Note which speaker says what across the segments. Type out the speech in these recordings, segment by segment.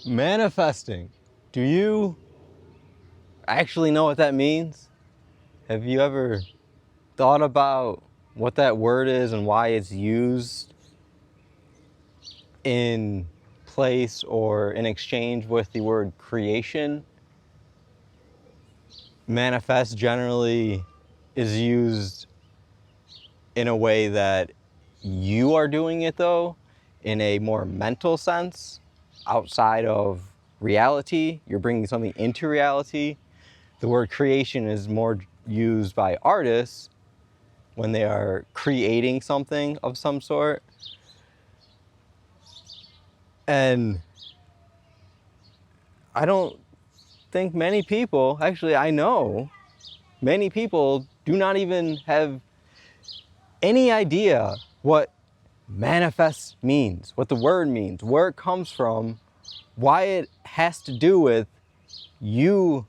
Speaker 1: Manifesting. Do you actually know what that means? Have you ever thought about what that word is and why it's used in place or in exchange with the word creation? Manifest generally is used in a way that you are doing it, though, in a more mental sense, outside of reality. You're bringing something into reality. The word creation is more used by artists when they are creating something of some sort. And I don't think many people, actually I know many people do not even have any idea what manifest means, what the word means, where it comes from, why it has to do with you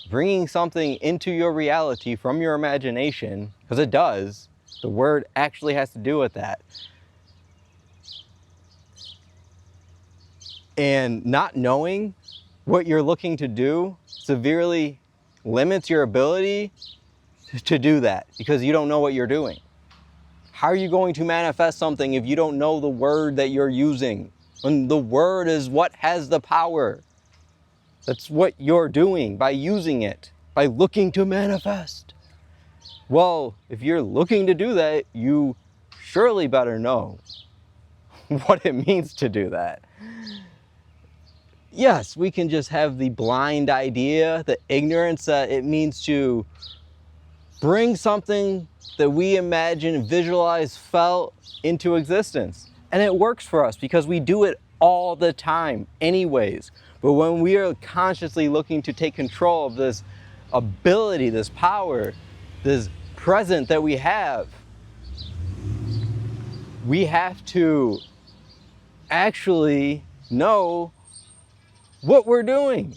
Speaker 1: bringing something into your reality from your imagination, because it does. The word actually has to do with that. And not knowing what you're looking to do severely limits your ability to do that, because you don't know what you're doing. How are you going to manifest something if you don't know the word that you're using? When the word is what has the power. That's what you're doing by using it, by looking to manifest. Well, if you're looking to do that, you surely better know what it means to do that. Yes, we can just have the blind idea, the ignorance that it means to bring something that we imagine, visualize, felt into existence. And it works for us because we do it all the time anyways. But when we are consciously looking to take control of this ability, this power, this present that we have to actually know what we're doing,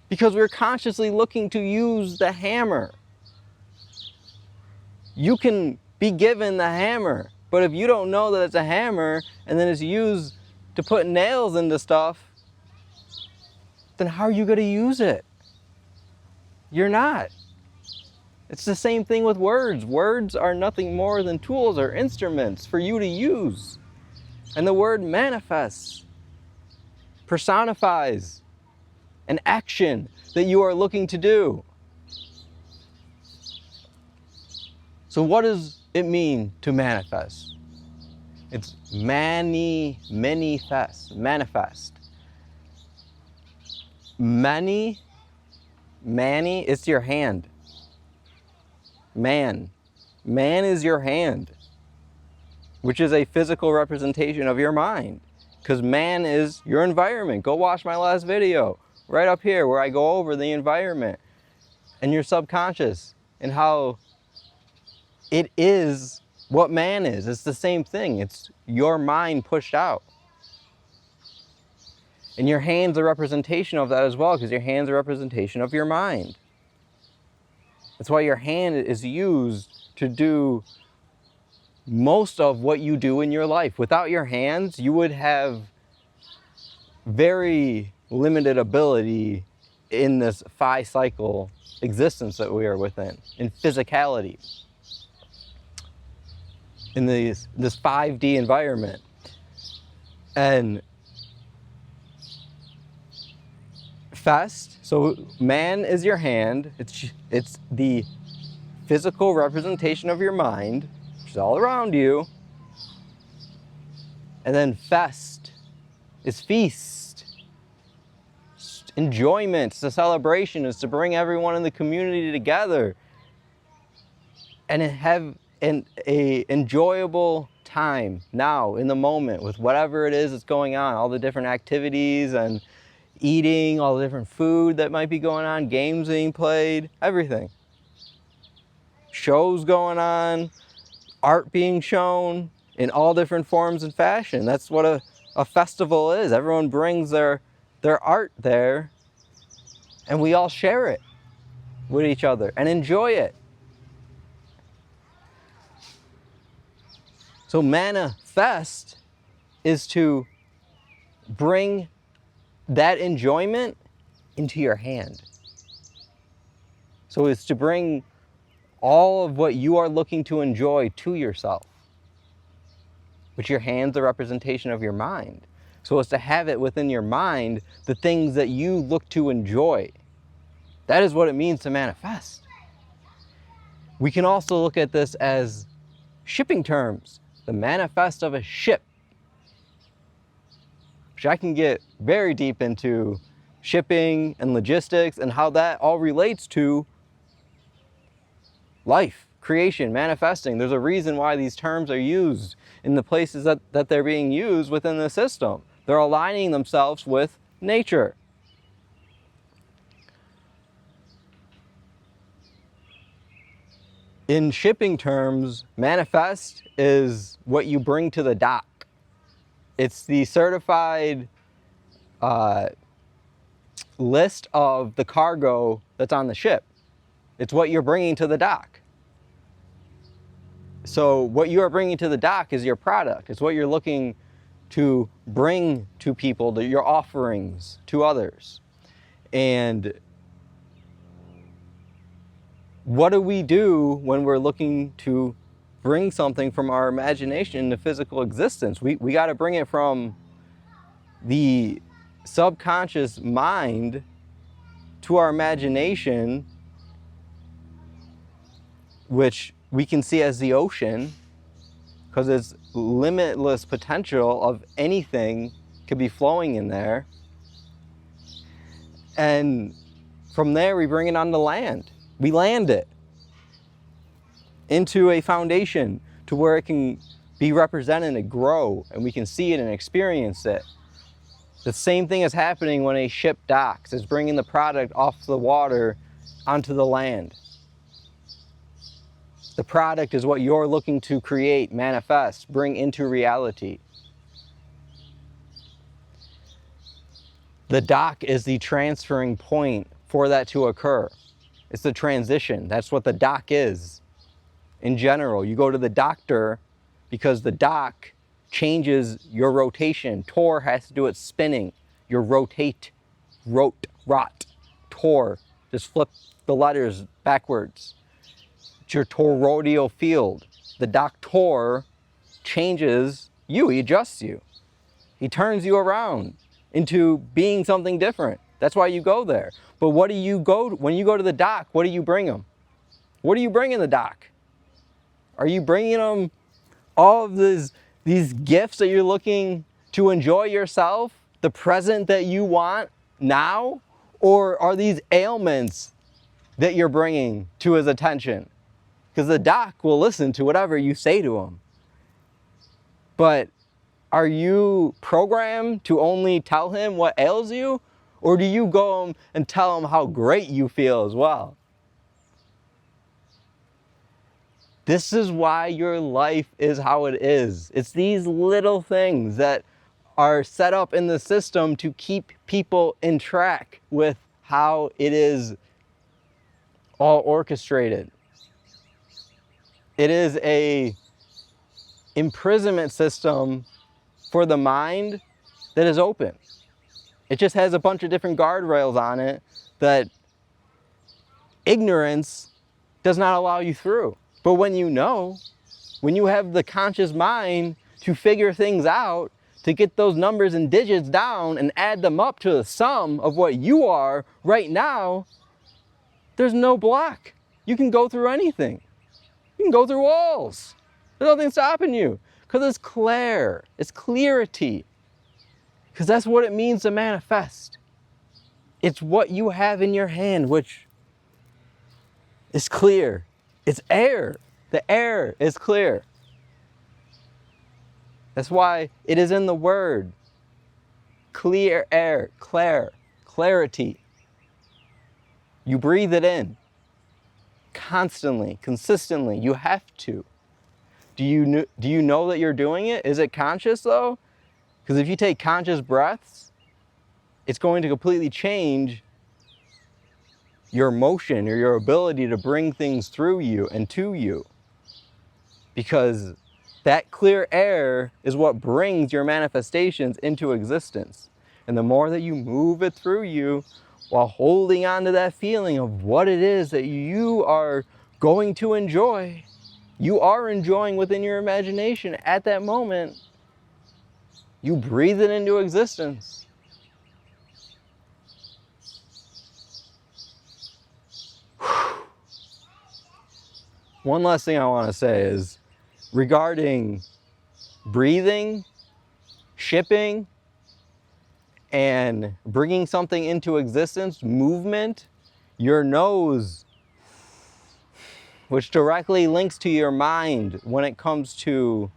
Speaker 1: because we're consciously looking to use the hammer. You can be given the hammer, but if you don't know that it's a hammer and then it's used to put nails into stuff, then how are you going to use it? You're not. It's the same thing with words. Words are nothing more than tools or instruments for you to use. And the word manifests, personifies an action that you are looking to do. So what does it mean to manifest? It's manifest. Manny, it's your hand. Man is your hand, which is a physical representation of your mind, because man is your environment. Go watch my last video right up here where I go over the environment and your subconscious and how it is what man is. It's the same thing. It's your mind pushed out. And your hand's a representation of that as well, because your hand's a representation of your mind. That's why your hand is used to do most of what you do in your life. Without your hands, you would have very limited ability in this 5-cycle existence that we are within, in physicality, in this 5D environment. And fest, so man is your hand, it's the physical representation of your mind, which is all around you. And then fest is feast, enjoyment, it's a celebration, it's to bring everyone in the community together and have an enjoyable time now in the moment with whatever it is that's going on, all the different activities and eating, all the different food that might be going on, games being played, everything. Shows going on, art being shown in all different forms and fashion. That's what a festival is. Everyone brings their art there and we all share it with each other and enjoy it. So manifest is to bring that enjoyment into your hand. So it's to bring all of what you are looking to enjoy to yourself. But your hand's a representation of your mind. So it's to have it within your mind, the things that you look to enjoy. That is what it means to manifest. We can also look at this as shipping terms, the manifest of a ship, which I can get very deep into shipping and logistics and how that all relates to life, creation, manifesting. There's a reason why these terms are used in the places that they're being used within the system. They're aligning themselves with nature. In shipping terms, manifest is what you bring to the dock. It's the certified list of the cargo that's on the ship. It's what you're bringing to the dock. So what you are bringing to the dock is your product. It's what you're looking to bring to people, your offerings to others. And what do we do when we're looking to bring something from our imagination into physical existence? We got to bring it from the subconscious mind to our imagination, which we can see as the ocean, because it's limitless potential of anything could be flowing in there. And from there, we bring it onto land. We land it into a foundation to where it can be represented and grow, and we can see it and experience it. The same thing is happening when a ship docks. It's bringing the product off the water onto the land. The product is what you're looking to create, manifest, bring into reality. The dock is the transferring point for that to occur. It's the transition. That's what the dock is. In general, you go to the doctor because the dock changes your rotation. Tor has to do its spinning. Your rotate, rot, tor. Just flip the letters backwards. It's your toroidal field. The doctor changes you, he adjusts you. He turns you around into being something different. That's why you go there. But what do you go, when you go to the dock, what do you bring them? What do you bring in the dock? Are you bringing them all of these gifts that you're looking to enjoy yourself, the present that you want now? Or are these ailments that you're bringing to his attention? Because the doc will listen to whatever you say to him. But are you programmed to only tell him what ails you? Or do you go and tell him how great you feel as well? This is why your life is how it is. It's these little things that are set up in the system to keep people in track with how it is all orchestrated. It is a imprisonment system for the mind that is open. It just has a bunch of different guardrails on it that ignorance does not allow you through. But when you know, when you have the conscious mind to figure things out, to get those numbers and digits down and add them up to the sum of what you are right now, there's no block. You can go through anything. You can go through walls. There's nothing stopping you. Because it's clear. It's clarity. Because that's what it means to manifest. It's what you have in your hand, which is clear. It's air. The air is clear. That's why it is in the word. Clear air, clarity. You breathe it in. Constantly, consistently. You have to. Do you know that you're doing it? Is it conscious though? Because if you take conscious breaths, it's going to completely change your motion or your ability to bring things through you and to you. Because that clear air is what brings your manifestations into existence. And the more that you move it through you while holding on to that feeling of what it is that you are going to enjoy, you are enjoying within your imagination at that moment, you breathe it into existence. One last thing I want to say is regarding breathing, shipping, and bringing something into existence, movement, your nose, which directly links to your mind when it comes to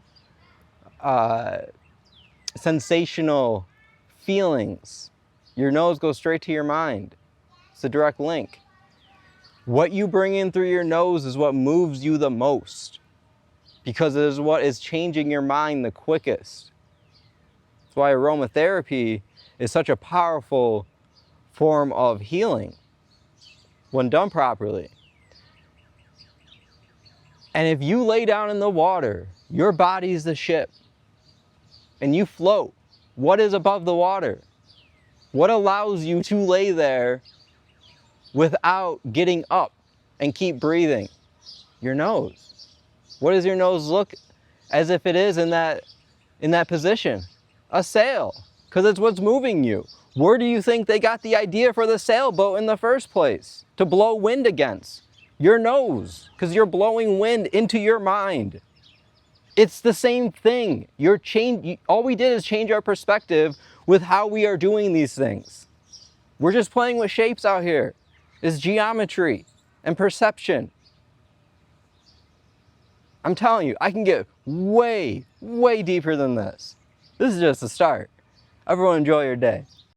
Speaker 1: sensational feelings. Your nose goes straight to your mind. It's a direct link. What you bring in through your nose is what moves you the most, because it is what is changing your mind the quickest. That's why aromatherapy is such a powerful form of healing when done properly. And if you lay down in the water, your body's the ship, and you float. What is above the water? What allows you to lay there without getting up and keep breathing? Your nose. What does your nose look as if it is in that position? A sail, because it's what's moving you. Where do you think they got the idea for the sailboat in the first place? To blow wind against? Your nose, because you're blowing wind into your mind. It's the same thing. All we did is change our perspective with how we are doing these things. We're just playing with shapes out here. It's geometry and perception. I'm telling you, I can get way, way deeper than this. This is just the start. Everyone enjoy your day.